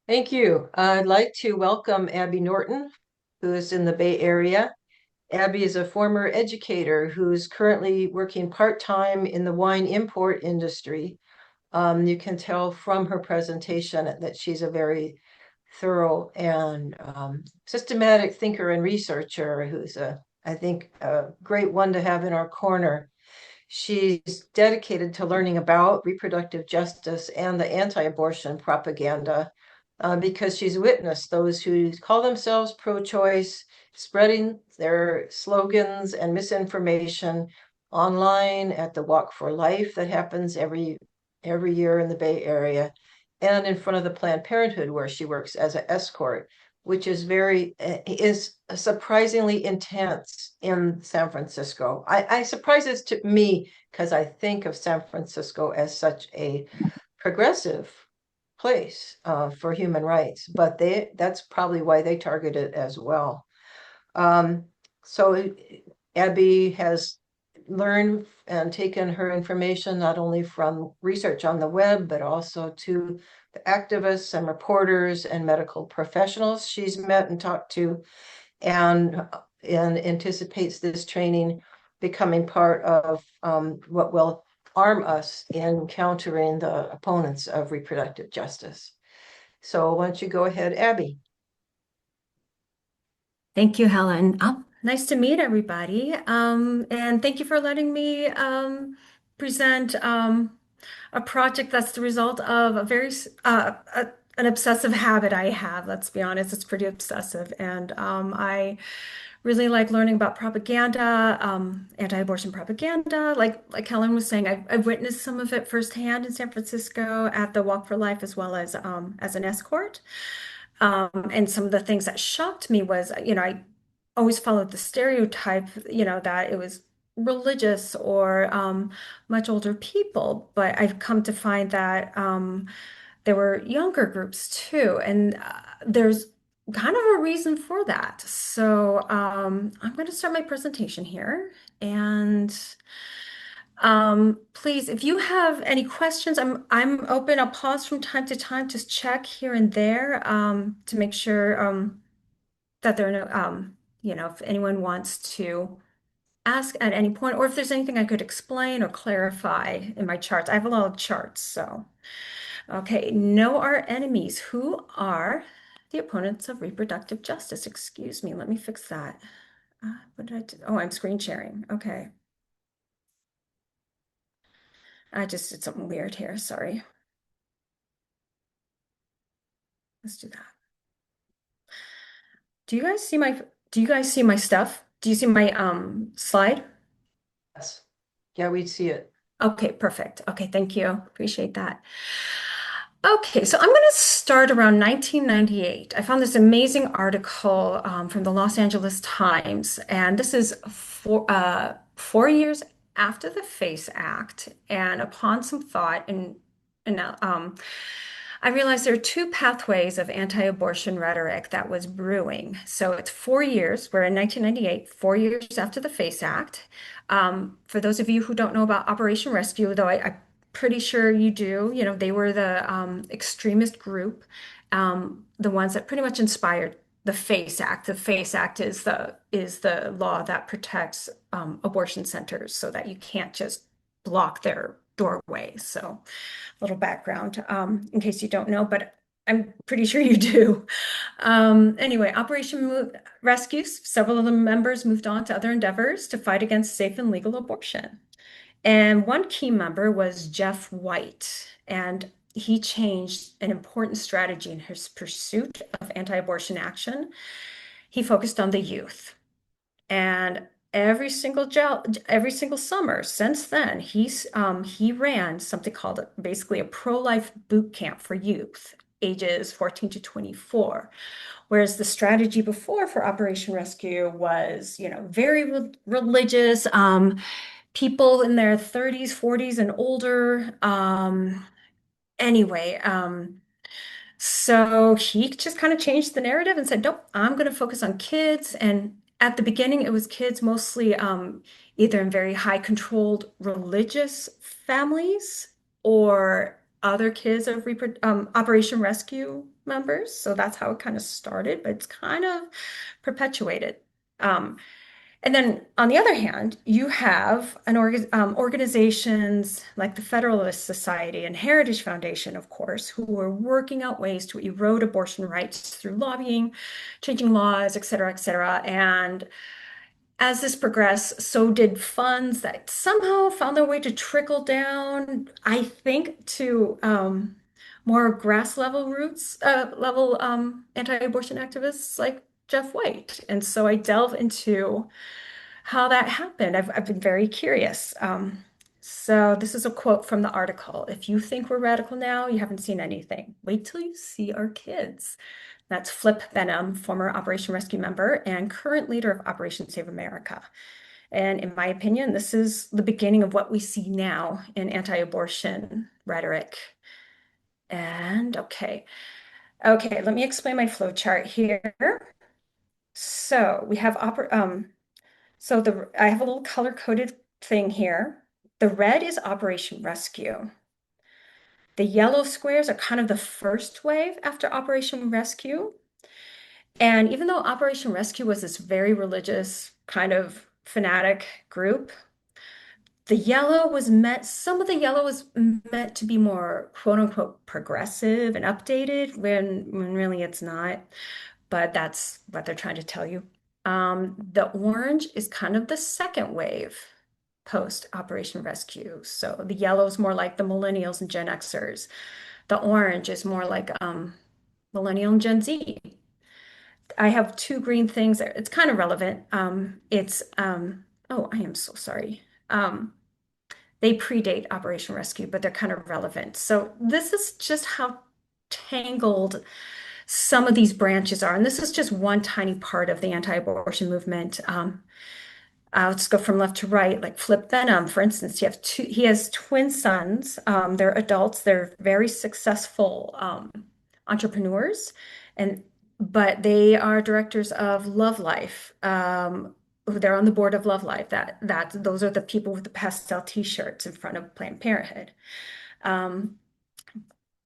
Thank you. I'd like to welcome Abby Norton, who is in the Bay Area. Abby is a former educator who's currently working part-time in the wine import industry. You can tell from her presentation that she's a very thorough and systematic thinker and researcher who's I think, a great one to have in our corner. She's dedicated to learning about reproductive justice and the anti-abortion propaganda because she's witnessed those who call themselves pro-choice spreading their slogans and misinformation online at the Walk for Life that happens every year in the Bay Area, and in front of the Planned Parenthood where she works as an escort, which is surprisingly intense in San Francisco. I surprises to me because I think of San Francisco as such a progressive place for human rights, but that's probably why they target it as well. Um, so Abby has learned and taken her information not only from research on the web, but also to the activists and reporters and medical professionals she's met and talked to, and anticipates this training becoming part of what will arm us in countering the opponents of reproductive justice. So why don't you go ahead, Abby? Thank you, Helen. Oh, nice to meet everybody. And thank you for letting me present a project that's the result of an obsessive habit I have. Let's be honest, it's pretty obsessive, and I really like learning about propaganda, anti-abortion propaganda. Like Helen was saying, I've witnessed some of it firsthand in San Francisco at the Walk for Life as well as an escort. And some of the things that shocked me was, I always followed the stereotype, that it was religious or much older people, but I've come to find that there were younger groups too, and there's kind of a reason for that. So I'm going to start my presentation here, and please, if you have any questions, I'm open. I'll pause from time to time, just check here and there to make sure that there are no, if anyone wants to ask at any point, or if there's anything I could explain or clarify in my charts. I have a lot of charts, so. Okay, know our enemies. Who are the opponents of reproductive justice? Excuse me, let me fix that. What did I do? Oh, I'm screen sharing. Okay. I just did something weird here. Sorry. Let's do that. Do you guys see my stuff? Do you see my slide? Yes. Yeah, we see it. Okay, perfect. Okay, thank you. Appreciate that. Okay, so I'm going to start around 1998. I found this amazing article from the Los Angeles Times, and this is 4 years after the FACE Act. And upon some thought, and I realized there are two pathways of anti-abortion rhetoric that was brewing. So it's 4 years. We're in 1998, 4 years after the FACE Act. For those of you who don't know about Operation Rescue, though I'm pretty sure you do, they were the extremist group, the ones that pretty much inspired the FACE Act. The FACE Act is the law that protects abortion centers so that you can't just block their doorway. So, little background in case you don't know, but I'm pretty sure you do. Anyway, Rescue, several of the members moved on to other endeavors to fight against safe and legal abortion. And one key member was Jeff White, and he changed an important strategy in his pursuit of anti-abortion action. He focused on the youth. And every single summer since then, he ran something called basically a pro-life boot camp for youth, ages 14 to 24. Whereas the strategy before for Operation Rescue was, very religious, people in their 30s, 40s, and older. Anyway, so he just kind of changed the narrative and said, nope, I'm going to focus on kids. And at the beginning, it was kids mostly either in very high controlled religious families or other kids of Operation Rescue members. So that's how it kind of started, but it's kind of perpetuated. Um, and then on the other hand, you have organizations like the Federalist Society and Heritage Foundation, of course, who are working out ways to erode abortion rights through lobbying, changing laws, et cetera, et cetera. And as this progressed, so did funds that somehow found their way to trickle down, I think, to more grass level anti-abortion activists like Jeff White. And so I delve into how that happened. I've been very curious. So this is a quote from the article. If you think we're radical now, you haven't seen anything. Wait till you see our kids. That's Flip Benham, former Operation Rescue member and current leader of Operation Save America. And in my opinion, this is the beginning of what we see now in anti-abortion rhetoric. And okay, let me explain my flow chart here. So we have I have a little color-coded thing here. The red is Operation Rescue. The yellow squares are kind of the first wave after Operation Rescue. And even though Operation Rescue was this very religious, kind of fanatic group, some of the yellow was meant to be more quote unquote progressive and updated when really it's not. But that's what they're trying to tell you. The orange is kind of the second wave post Operation Rescue. So the yellow is more like the millennials and Gen Xers. The orange is more like millennial and Gen Z. I have two green things there. It's kind of relevant. Oh, I am so sorry. They predate Operation Rescue, but they're kind of relevant. So this is just how tangled some of these branches are. And this is just one tiny part of the anti-abortion movement. Let's go from left to right, like Flip Benham, for instance. He has twin sons. They're adults. They're very successful entrepreneurs, but they are directors of Love Life. They're on the board of Love Life. Those are the people with the pastel T-shirts in front of Planned Parenthood. Um,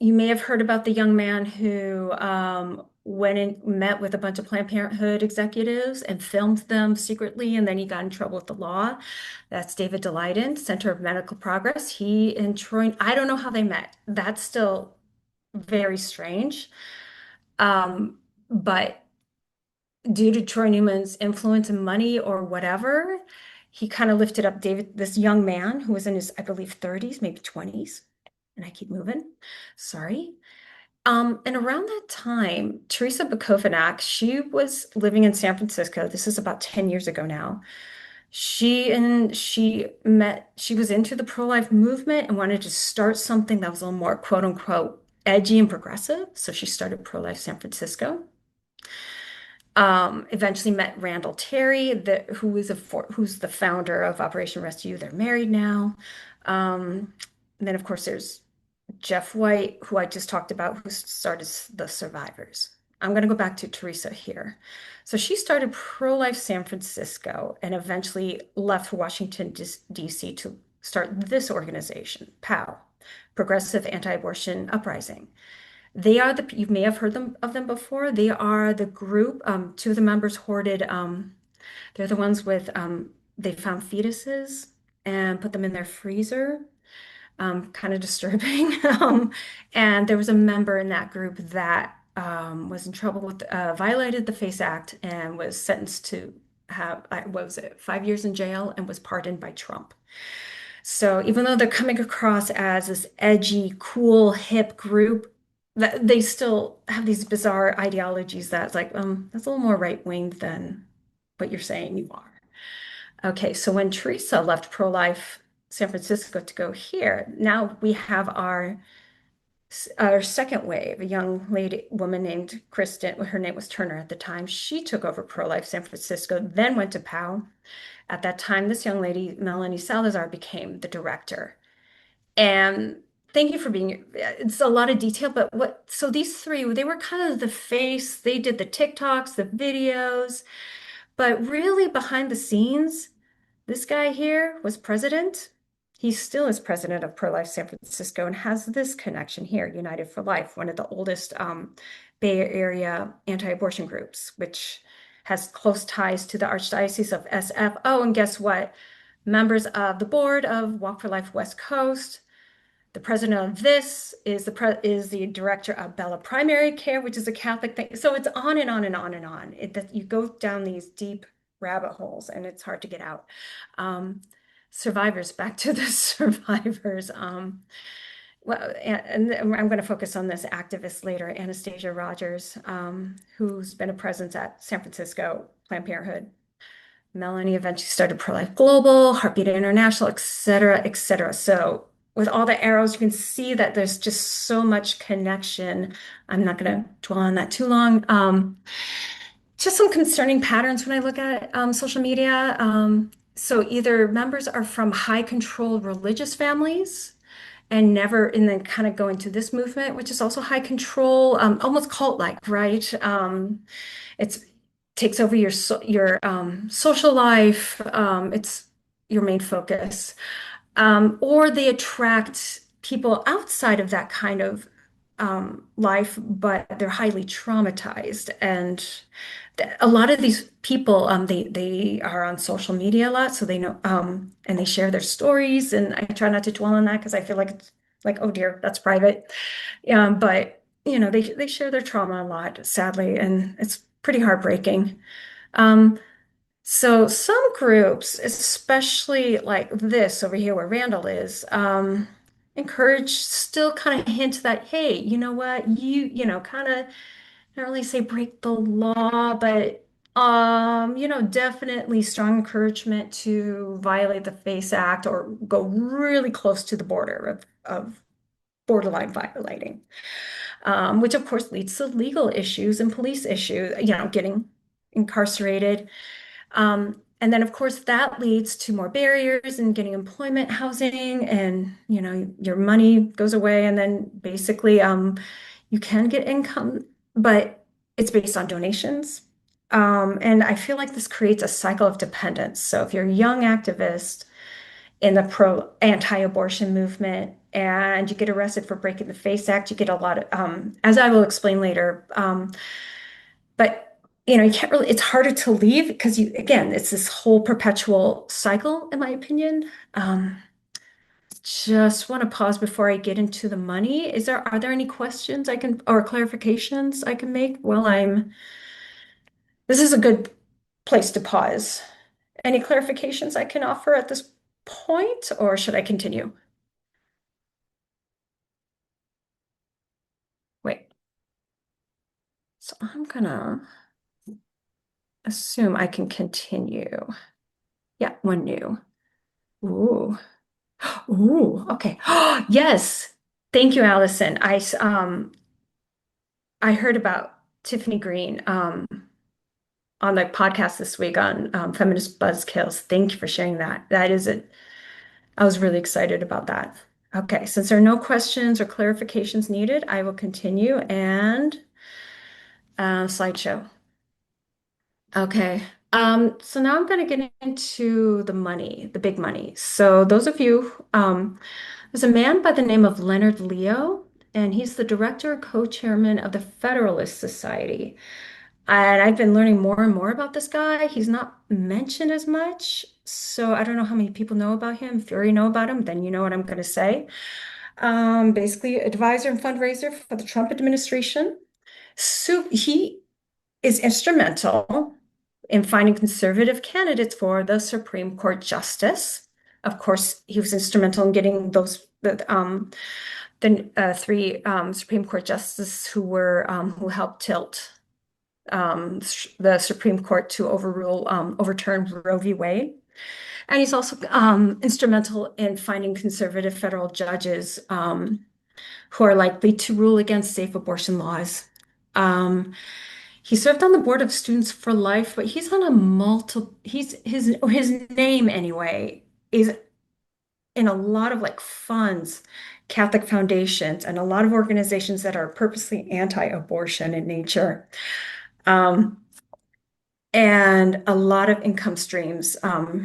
you may have heard about the young man who went and met with a bunch of Planned Parenthood executives and filmed them secretly, and then he got in trouble with the law. That's David Daleiden, Center of Medical Progress. He and Troy, I don't know how they met. That's still very strange. But due to Troy Newman's influence and money or whatever, he kind of lifted up this young man who was in his, I believe, 30s, maybe 20s. And I keep moving. Sorry. And around that time, Teresa Bukovac, she was living in San Francisco. This is about 10 years ago now. She was into the pro-life movement and wanted to start something that was a little more quote unquote edgy and progressive. So she started Pro-Life San Francisco. Eventually met Randall Terry, who's the founder of Operation Rescue. They're married now. And then of course there's Jeff White, who I just talked about, who started the Survivors. I'm going to go back to Teresa here. So she started Pro-Life San Francisco and eventually left for Washington, D.C. to start this organization, POW, Progressive Anti-Abortion Uprising. You may have heard of them before. They are the group, two of the members hoarded, they're the ones they found fetuses and put them in their freezer. Kind of disturbing. And there was a member in that group that was in trouble violated the FACE Act and was sentenced to have, what was it, 5 years in jail and was pardoned by Trump. So even though they're coming across as this edgy, cool, hip group, they still have these bizarre ideologies that's like, that's a little more right-winged than what you're saying you are. Okay, so when Teresa left Pro-Life San Francisco to go here, now we have our second wave, a young woman named Kristen, her name was Turner at the time. She took over Pro-Life San Francisco, then went to POW. At that time, this young lady, Melanie Salazar, became the director. And thank you for it's a lot of detail, but so these three, they were kind of the face, they did the TikToks, the videos, but really behind the scenes, this guy here was president. he still is president of Pro-Life San Francisco and has this connection here, United for Life, one of the oldest Bay Area anti-abortion groups, which has close ties to the Archdiocese of SF. Oh, and guess what? Members of the board of Walk for Life West Coast. The president of this is the director of Bella Primary Care, which is a Catholic thing. So it's on and on and on and on. You go down these deep rabbit holes, and it's hard to get out. Um, survivors, back to the survivors. Well, and I'm going to focus on this activist later, Anastasia Rogers, who's been a presence at San Francisco Planned Parenthood. Melanie eventually started Pro-Life Global, Heartbeat International, et cetera, et cetera. So with all the arrows, you can see that there's just so much connection. I'm not going to dwell on that too long. Just some concerning patterns when I look at social media. So either members are from high control religious families and then kind of go into this movement, which is also high control, almost cult-like, right? It's takes over your social life. It's your main focus, or they attract people outside of that kind of life, but they're highly traumatized. And a lot of these people, they are on social media a lot, so they know, and they share their stories. And I try not to dwell on that because I feel like it's like, oh dear, that's private. But they share their trauma a lot, sadly, and it's pretty heartbreaking. Um, so some groups, especially like this over here where Randall is, encourage still kind of hint that, hey, you know what, kind of not really say break the law, but definitely strong encouragement to violate the FACE Act or go really close to the border of borderline violating, which of course leads to legal issues and police issues, getting incarcerated. And then, of course, that leads to more barriers in getting employment, housing, and your money goes away. And then basically, you can get income, but it's based on donations. And I feel like this creates a cycle of dependence. So if you're a young activist in the pro anti-abortion movement and you get arrested for breaking the FACE Act, you get a lot of, as I will explain later, but you can't really, it's harder to leave because again, it's this whole perpetual cycle, in my opinion. Just want to pause before I get into the money. Are there any questions or clarifications I can make while this is a good place to pause. Any clarifications I can offer at this point, or should I continue? Wait, so I'm gonna assume I can continue. Yeah, one new. Ooh. Ooh, okay. Yes. Thank you, Allison. I heard about Tiffany Green on the podcast this week on feminist buzzkills. Thank you for sharing that. That is it. I was really excited about that. Okay, since there are no questions or clarifications needed, I will continue and slideshow. Okay. So now I'm going to get into the money, the big money. So those of you, there's a man by the name of Leonard Leo, and he's the director, co-chairman of the Federalist Society. And I've been learning more and more about this guy. He's not mentioned as much, so I don't know how many people know about him. If you already know about him, then you know what I'm going to say. Basically, advisor and fundraiser for the Trump administration. So he is instrumental in finding conservative candidates for the Supreme Court justice. Of course, he was instrumental in getting the three Supreme Court justices who helped tilt the Supreme Court to overturn Roe v. Wade. And he's also instrumental in finding conservative federal judges who are likely to rule against safe abortion laws. He served on the board of Students for Life, but he's on a his name anyway is in a lot of like funds, Catholic foundations, and a lot of organizations that are purposely anti-abortion in nature. Um, and a lot of income streams.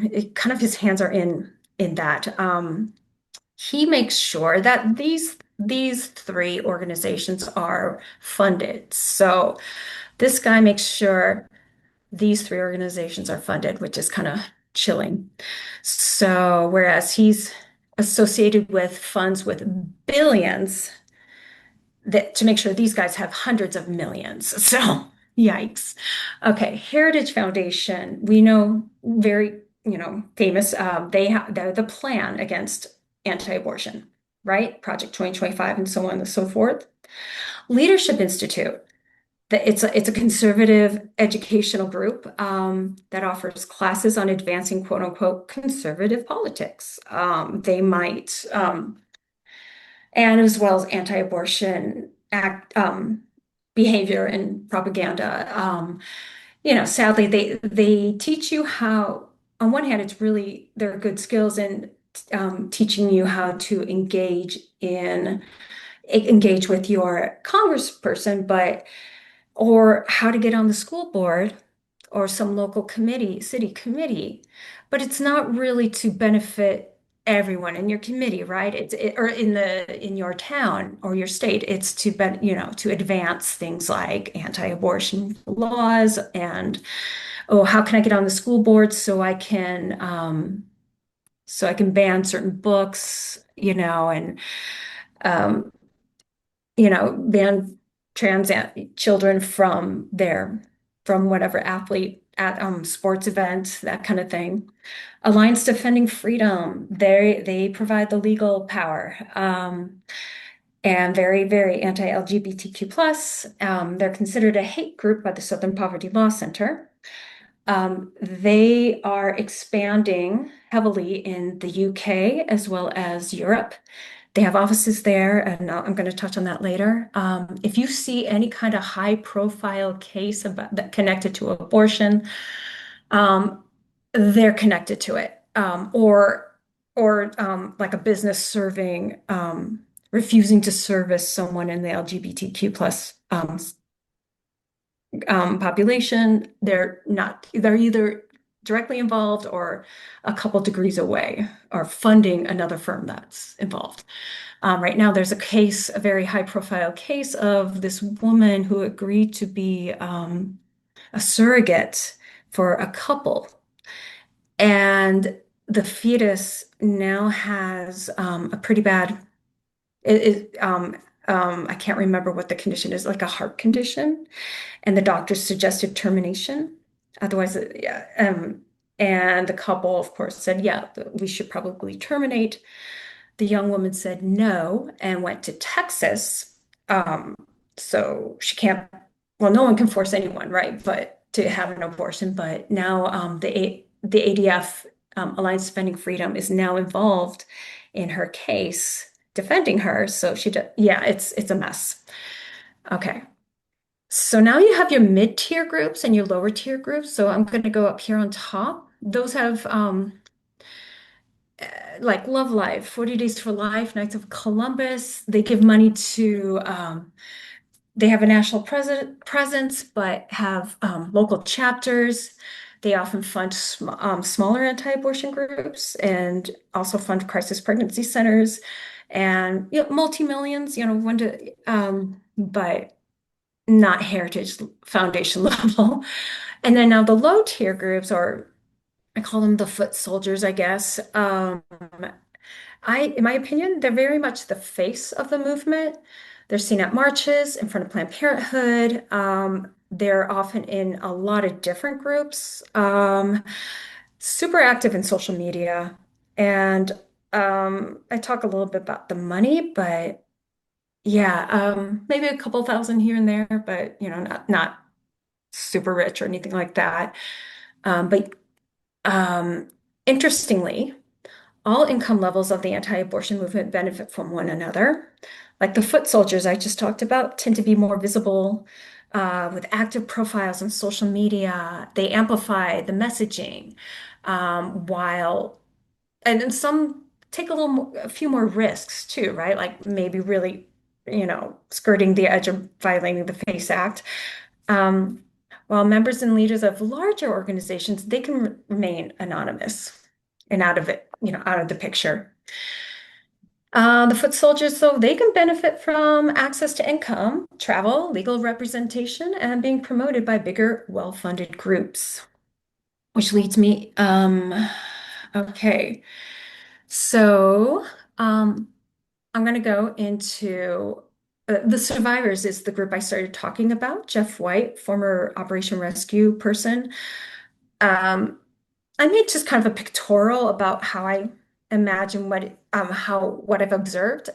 His hands are in that. he makes sure that these three organizations are funded. So this guy makes sure these three organizations are funded, which is kind of chilling. So whereas he's associated with funds with billions, that to make sure these guys have hundreds of millions. So yikes. Okay, Heritage Foundation, we know very, famous. They're the plan against anti-abortion, right? Project 2025 and so on and so forth. Leadership Institute, it's a conservative educational group that offers classes on advancing quote unquote conservative politics. They might and as well as anti-abortion act behavior and propaganda. Sadly, they teach you how. On one hand, it's really they're good skills in teaching you how to engage with your congressperson, but or how to get on the school board or some local committee, city committee, but it's not really to benefit everyone in your committee, right? Or in your town or your state. It's to advance things like anti-abortion laws and oh, how can I get on the school board so I can ban certain books, and um, ban trans children from whatever athlete at sports event, that kind of thing. Alliance Defending Freedom, they provide the legal power. And very, very anti-LGBTQ plus. They're considered a hate group by the Southern Poverty Law Center. They are expanding heavily in the UK as well as Europe. They have offices there, and I'm going to touch on that later. If you see any kind of high-profile case that connected to abortion, um, they're connected to it, or like a business refusing to service someone in the LGBTQ plus population. They're either directly involved or a couple degrees away or funding another firm that's involved. Right now, there's a very high profile case of this woman who agreed to be a surrogate for a couple. And the fetus now has a pretty bad, I can't remember what the condition is, like a heart condition. And the doctor suggested termination. Otherwise, yeah. And the couple, of course, said, yeah, we should probably terminate. The young woman said no and went to Texas. Um, so she can't, well, no one can force anyone, right? But to have an abortion. But now the ADF, Alliance Defending Freedom, is now involved in her case, defending her. So yeah, it's a mess. Okay. So now you have your mid-tier groups and your lower tier groups. So I'm going to go up here on top. Those have like Love Life, 40 Days for Life, Knights of Columbus. They give money to, they have a national presence, but have local chapters. They often fund smaller anti-abortion groups and also fund crisis pregnancy centers and multi-millions, but not Heritage Foundation level. And then now the low tier groups, or I call them the foot soldiers, I guess. In my opinion, they're very much the face of the movement. They're seen at marches in front of Planned Parenthood. They're often in a lot of different groups, super active in social media. And I talk a little bit about the money, but yeah, maybe a couple thousand here and there, but not super rich or anything like that. But interestingly, all income levels of the anti-abortion movement benefit from one another. Like the foot soldiers I just talked about tend to be more visible with active profiles on social media. They amplify the messaging, while and then some take a few more risks too, right? Like maybe really, skirting the edge of violating the FACE Act. Um, while members and leaders of larger organizations, they can remain anonymous and out of it, out of the picture. The foot soldiers, though, they can benefit from access to income, travel, legal representation, and being promoted by bigger, well-funded groups. Which leads me, okay. So, I'm going to go into the survivors is the group I started talking about. Jeff White, former Operation Rescue person. Um, I made just kind of a pictorial about how I imagine what I've observed.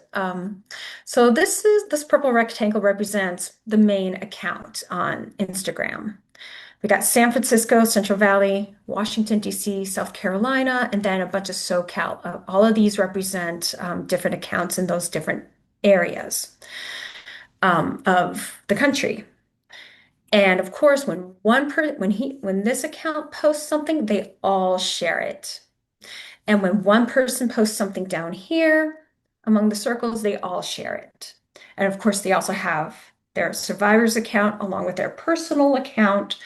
So this purple rectangle represents the main account on Instagram. We got San Francisco, Central Valley, Washington, D.C., South Carolina, and then a bunch of SoCal. All of these represent different accounts in those different areas of the country. And of course, when this account posts something, they all share it. And when one person posts something down here among the circles, they all share it. And of course, they also have their survivor's account along with their personal account,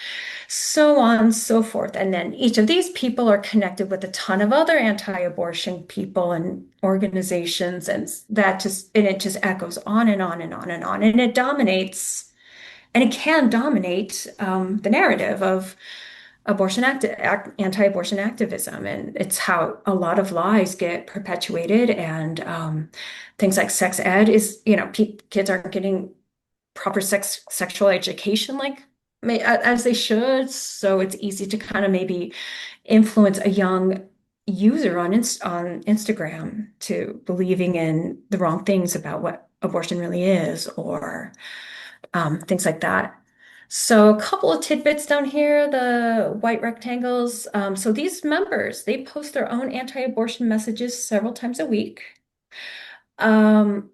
so on and so forth. And then each of these people are connected with a ton of other anti-abortion people and organizations, and it just echoes on and on and on and on. And it dominates, and it can dominate the narrative of anti-abortion activism, and it's how a lot of lies get perpetuated. And things like sex ed is, kids aren't getting proper sexual education as they should. So it's easy to kind of maybe influence a young user on Instagram to believing in the wrong things about what abortion really is, or things like that. So a couple of tidbits down here, the white rectangles. So these members, they post their own anti-abortion messages several times a week. Um,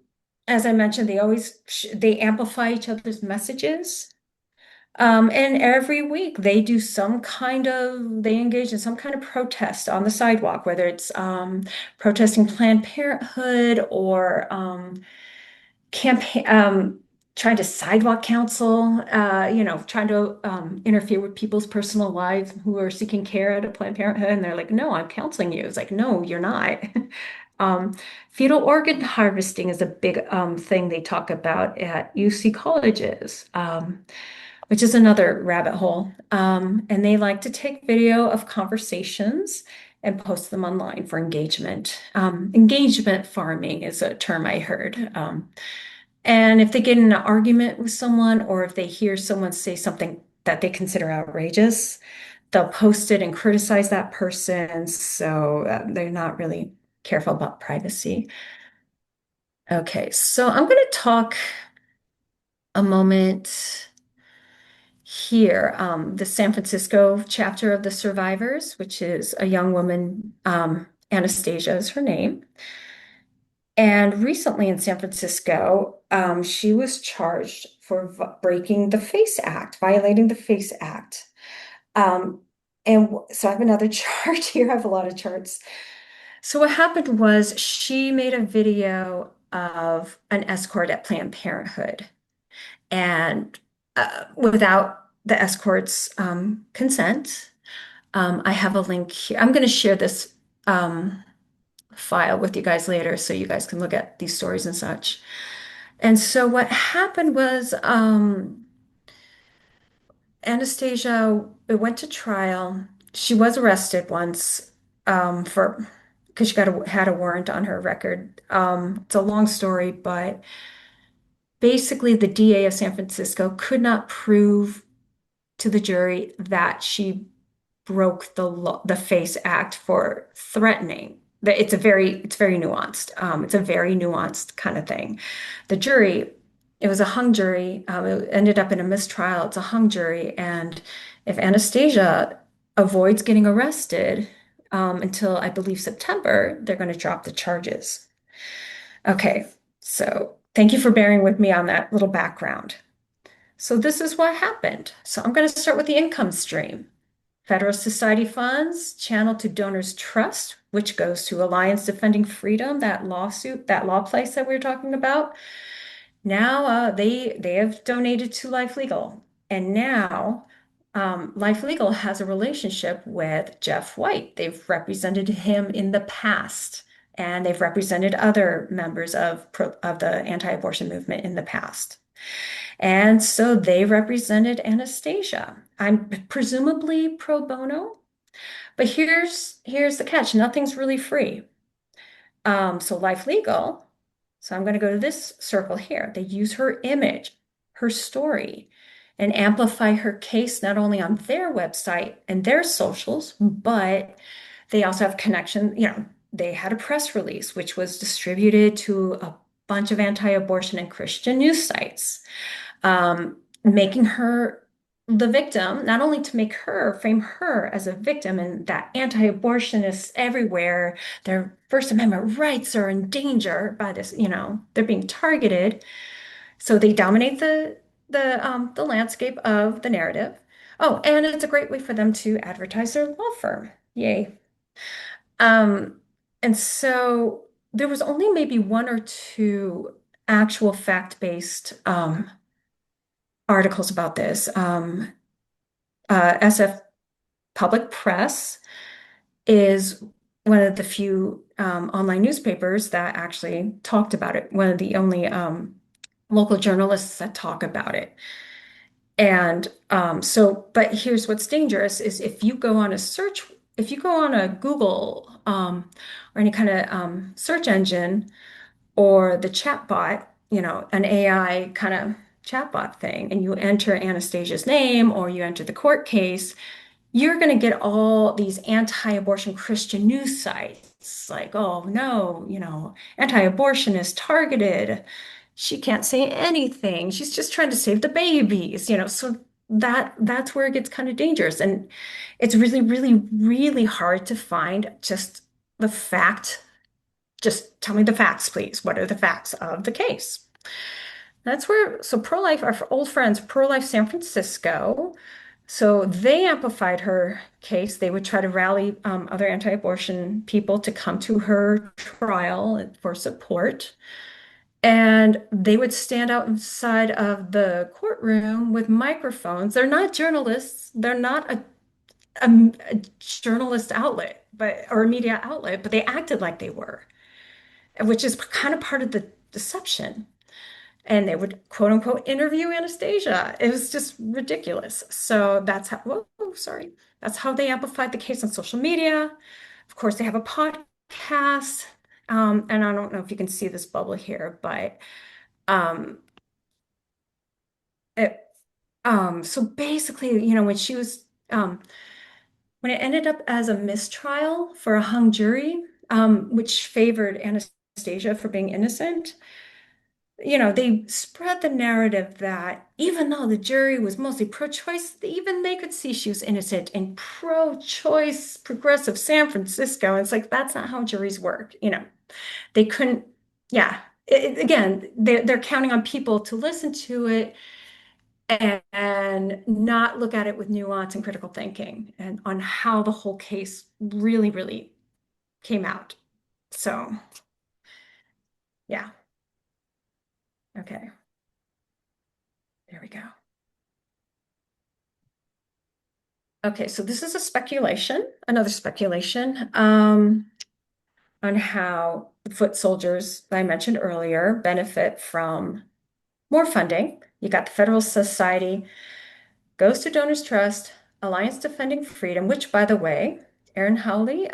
as I mentioned, they amplify each other's messages. And every week they engage in some kind of protest on the sidewalk, whether it's protesting Planned Parenthood or campaign trying to sidewalk counsel, trying to interfere with people's personal lives who are seeking care at a Planned Parenthood. And they're like, no, I'm counseling you. It's like, no, you're not. Um, Fetal organ harvesting is a big thing they talk about at UC colleges, which is another rabbit hole. And they like to take video of conversations and post them online for engagement. Engagement farming is a term I heard. And if they get in an argument with someone, or if they hear someone say something that they consider outrageous, they'll post it and criticize that person. So they're not really careful about privacy. Okay, so I'm going to talk a moment here. The San Francisco chapter of the survivors, which is a young woman, Anastasia is her name. And recently in San Francisco, she was charged for breaking the FACE Act, violating the FACE Act. And so I have another chart here. I have a lot of charts. So what happened was she made a video of an escort at Planned Parenthood, and without the escort's consent. I have a link here. I'm going to share this file with you guys later so you guys can look at these stories and such. And so what happened was Anastasia, it went to trial. She was arrested once for because she had a warrant on her record. It's a long story, but basically the DA of San Francisco could not prove to the jury that she broke the FACE Act for threatening. It's very nuanced. It's a very nuanced kind of thing. The jury, it was a hung jury. It ended up in a mistrial. It's a hung jury, and if Anastasia avoids getting arrested until I believe September, they're going to drop the charges. Okay, so thank you for bearing with me on that little background. So this is what happened. So I'm going to start with the income stream. Federal Society funds channeled to Donors Trust, which goes to Alliance Defending Freedom, that law place that we were talking about. Now they have donated to Life Legal, and now Life Legal has a relationship with Jeff White. They've represented him in the past, and they've represented other members of the anti-abortion movement in the past. And so they represented Anastasia. I'm presumably pro bono, but here's the catch. Nothing's really free. So Life Legal, so I'm going to go to this circle here. They use her image, her story, and amplify her case not only on their website and their socials, but they also have connection. They had a press release which was distributed to a bunch of anti-abortion and Christian news sites, making her the victim, not only to make her frame her as a victim and that anti-abortionists everywhere, their First Amendment rights are in danger by this, they're being targeted. So they dominate the landscape of the narrative. Oh, and it's a great way for them to advertise their law firm. Yay. Um, and so there was only maybe one or two actual fact-based articles about this. SF Public Press is one of the few online newspapers that actually talked about it, one of the only local journalists that talk about it. And but here's what's dangerous is if you go on a Google or any kind of search engine or the chatbot, an AI kind of chatbot thing, and you enter Anastasia's name or you enter the court case, you're going to get all these anti-abortion Christian news sites like, oh no, anti-abortion is targeted. She can't say anything. She's just trying to save the babies, So that's where it gets kind of dangerous. And it's really, really, really hard to find just the fact. Just tell me the facts, please. What are the facts of the case? So pro-life, our old friends, Pro-Life San Francisco, so they amplified her case. They would try to rally other anti-abortion people to come to her trial for support. And they would stand outside of the courtroom with microphones. They're not journalists. They're not a journalist outlet, or a media outlet, but they acted like they were, which is kind of part of the deception. And they would quote unquote interview Anastasia. It was just ridiculous. So that's how, whoa, sorry. That's how they amplified the case on social media. Of course, they have a podcast. And I don't know if you can see this bubble here, but um, it, so basically, when it ended up as a mistrial for a hung jury, which favored Anastasia for being innocent, they spread the narrative that even though the jury was mostly pro-choice, even they could see she was innocent in pro-choice progressive San Francisco. It's like, that's not how juries work. They couldn't, yeah. Again, they're counting on people to listen to it and not look at it with nuance and critical thinking and on how the whole case really, really came out. So, yeah. Okay. There we go. Okay, so this is a speculation, another speculation, on how the foot soldiers that I mentioned earlier benefit from more funding. You got the Federal Society, goes to Donors Trust, Alliance Defending Freedom, which, by the way, Erin Howley,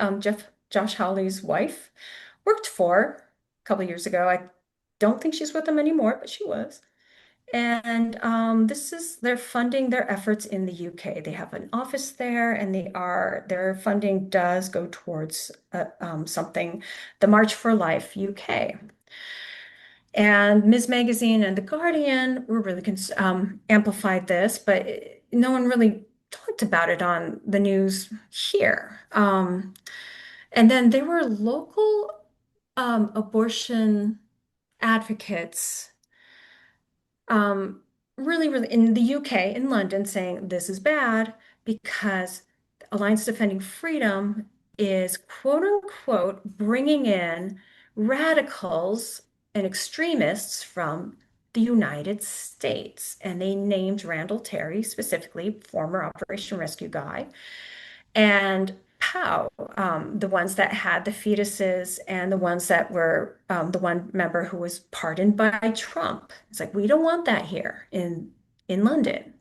Josh Howley's wife, worked for a couple years ago. I don't think she's with them anymore, but she was. And they're funding their efforts in the UK. They have an office there, and their funding does go towards something, the March for Life UK. And Ms. Magazine and The Guardian were really amplified this, but no one really talked about it on the news here. And then there were local abortion advocates, um, really, really in the UK, in London, saying this is bad because Alliance Defending Freedom is quote unquote bringing in radicals and extremists from the United States. And they named Randall Terry, specifically, former Operation Rescue guy. And POW, the ones that had the fetuses and the ones that were the one member who was pardoned by Trump. It's like we don't want that here in London.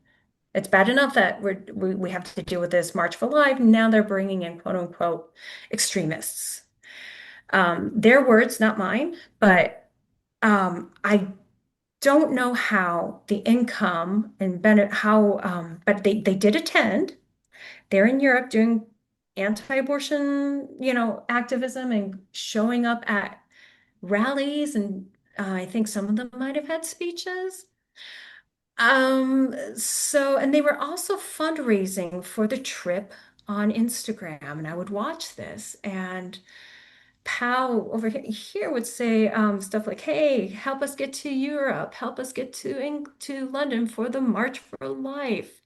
It's bad enough that we have to deal with this March for Life. Now they're bringing in quote unquote extremists. Their words, not mine, but I don't know how the income and Bennett how but they did attend. They're in Europe doing anti-abortion, activism and showing up at rallies, and I think some of them might have had speeches. And they were also fundraising for the trip on Instagram, and I would watch this, and Pal over here would say stuff like, "Hey, help us get to Europe, help us get to London for the March for Life."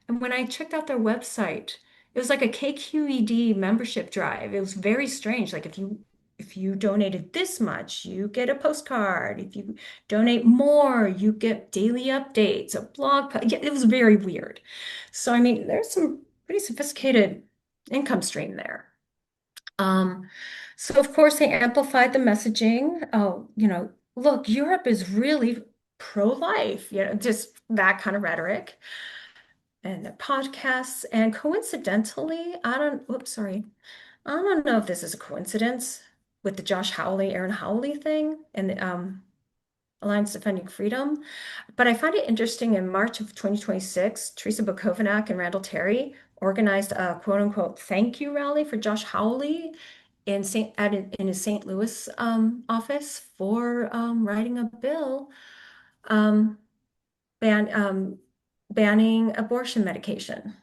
And when I checked out their website, it was like a KQED membership drive. It was very strange. Like if you donated this much, you get a postcard. If you donate more, you get daily updates, a Yeah, it was very weird. So I mean, there's some pretty sophisticated income stream there. Um, so of course they amplified the messaging. Oh, look, Europe is really pro-life, just that kind of rhetoric and the podcasts. And coincidentally, whoops, sorry. I don't know if this is a coincidence with the Josh Hawley, Aaron Hawley thing and the Alliance Defending Freedom, but I find it interesting in March of 2026, Teresa Bukovac and Randall Terry organized a quote unquote thank you rally for Josh Hawley in his St. Louis office for writing a bill um, ban, banning abortion medication.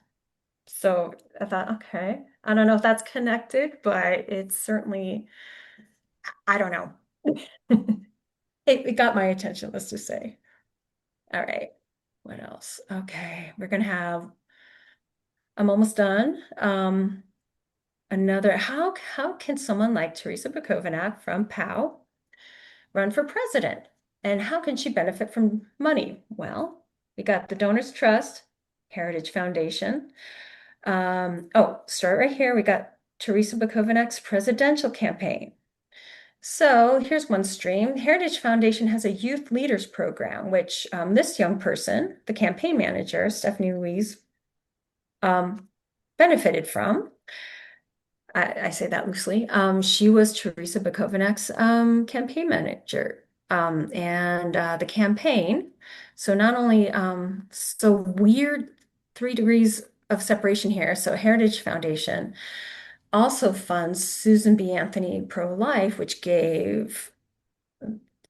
So I thought, okay, I don't know if that's connected, but it's certainly, I don't know. It got my attention, let's just say. All right. What else? Okay, I'm almost done. How can someone like Teresa Bukovac from POW run for president? And how can she benefit from money? Well, we got the Donors Trust, Heritage Foundation. Start right here. We got Teresa Bukovac's presidential campaign. So here's one stream. Heritage Foundation has a youth leaders program, which this young person, the campaign manager, Stephanie Louise, benefited from. I say that loosely. She was Teresa Bukovac's campaign manager. And the campaign, so not only, so weird 3 degrees of separation here. So Heritage Foundation also funds Susan B. Anthony Pro-Life, which gave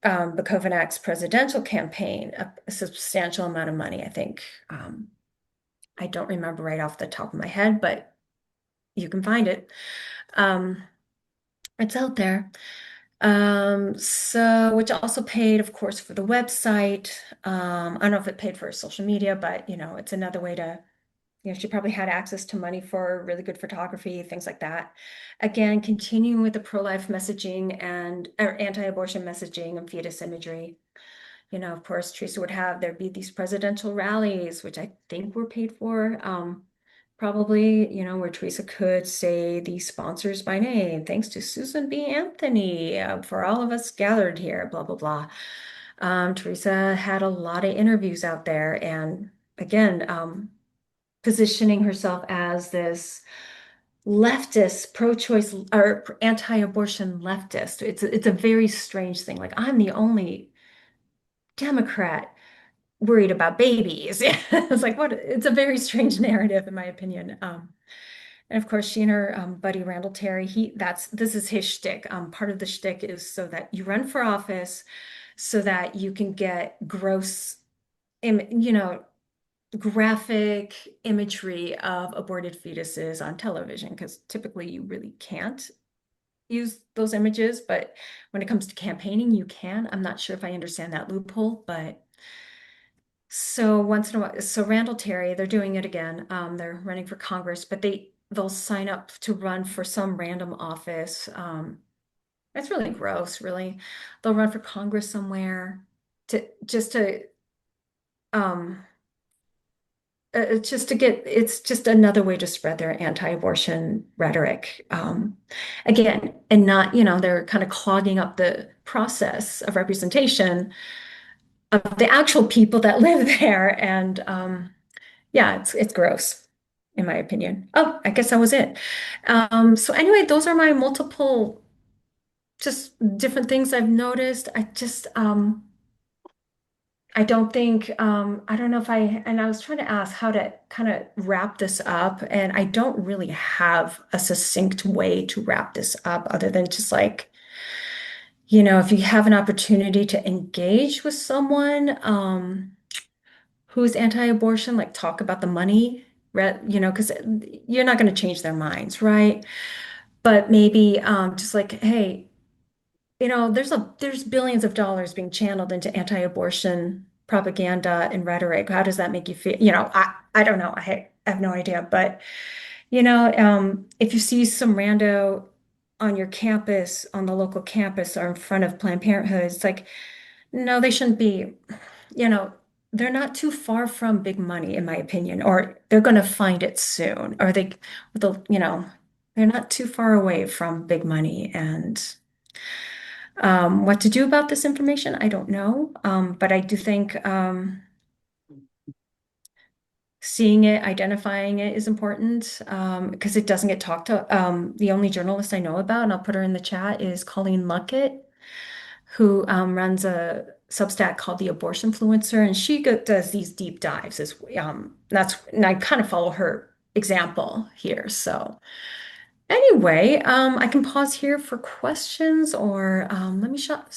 Bukovac's presidential campaign a substantial amount of money, I think. I don't remember right off the top of my head, but you can find it. Um, it's out there. So which also paid, of course, for the website. I don't know if it paid for social media, but it's another way to, she probably had access to money for really good photography, things like that. Again, continuing with the pro-life messaging and or anti-abortion messaging and fetus imagery. Of course, Teresa there'd be these presidential rallies, which I think were paid for. Probably, where Teresa could say the sponsors by name, thanks to Susan B. Anthony for all of us gathered here, blah, blah, blah. Teresa had a lot of interviews out there and again, positioning herself as this leftist, pro-choice or anti-abortion leftist. It's a very strange thing. Like I'm the only Democrat worried about babies. It's like what? It's a very strange narrative, in my opinion. And of course, she and her buddy Randall Terry, this is his shtick. Part of the shtick is so that you run for office, so that you can get graphic imagery of aborted fetuses on television, because typically you really can't use those images, but when it comes to campaigning, you can. I'm not sure if I understand that loophole, but so once in a while, so Randall Terry, they're doing it again. They're running for Congress, but they'll sign up to run for some random office. It's really gross, really. They'll run for Congress somewhere to just to um it's just to get, it's just another way to spread their anti-abortion rhetoric. Again, and not, they're kind of clogging up the process of representation of the actual people that live there. And yeah, it's gross, in my opinion. Oh, I guess that was it. So anyway, those are my multiple, just different things I've noticed. I don't think, I don't know if and I was trying to ask how to kind of wrap this up, and I don't really have a succinct way to wrap this up other than just like, if you have an opportunity to engage with someone, who's anti-abortion, like talk about the money, because you're not going to change their minds, right? But maybe just like, hey, there's billions of dollars being channeled into anti-abortion propaganda and rhetoric. How does that make you feel? I don't know. I have no idea. But if you see some rando on your campus, on the local campus, or in front of Planned Parenthood, it's like, no, they shouldn't be. You know, they're not too far from big money, in my opinion, or they're going to find it soon, or they're not too far away from big money. And what to do about this information, I don't know. But I do think seeing it, identifying it is important because it doesn't get talked to. The only journalist I know about, and I'll put her in the chat, is Colleen Luckett, who runs a Substack called The Abortion Influencer, and she does these deep dives. And I kind of follow her example here. So anyway, I can pause here for questions, or let me stop.